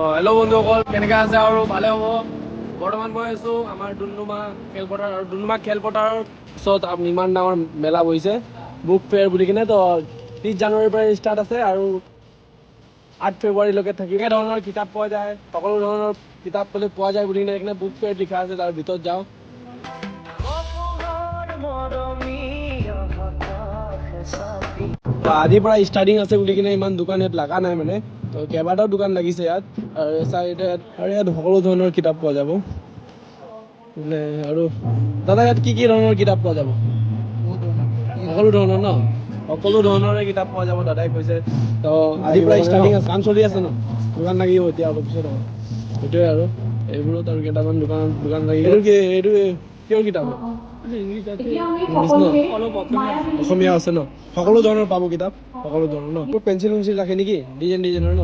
Hello' বন্ধুসকল, কেনেকৈ আছে আৰু ভালে হ'ব। বৰ্তমান মই আছোঁ আমাৰ ডুমডুমা খেলপথাৰ আৰু ডুমডুমা খেলপথাৰৰ ওচৰত ইমান ডাঙৰ মেলা বহিছে বুক ফেয়াৰ বুলি কিনে। তো 30 জানুৱাৰীৰ পৰা ষ্টাৰ্ট আছে আৰু 8 ফেব্ৰুৱাৰীলৈকে থাকিব। এই ধৰণৰ কিতাপ পোৱা যায়, সকলো ধৰণৰ কিতাপ পোৱা যায় বুলি কিনে বুক ফেয়াৰ লিখা আছে। তাৰ ভিতৰত যাওঁ। আজিৰ পৰা ষ্টাৰ্টিং আছে বুলি কিনে ইমান দোকান ইয়াত লগা নাই মানে। তো কেইবাটাও দোকান লাগিছে ইয়াত আৰু ইয়াত সকলো ধৰণৰ কিতাপ পোৱা যাব মানে। আৰু দাদা ইয়াত কি কি ধৰণৰ কিতাপ পোৱা যাব? সকলো ধৰণৰ ন? সকলো ধৰণৰে কিতাপ পোৱা যাব দাদাই কৈছে। তো আজিৰ পৰা ষ্টাৰ্টিং আছে, কাম চলি আছে ন? দোকান লাগিব এতিয়া অলপ পিছত। সেইটোৱে আৰু এইবোৰত আৰু কেইটামান দোকান লাগিব। এইটো কিহৰ কিতাপ? অসমীয়া আছে ন? সকলো ধৰণৰ পাব কিতাপ, সকলো ধৰণৰ ন? পেঞ্চিল ৰাখে নেকি ডিজাইনৰ ন?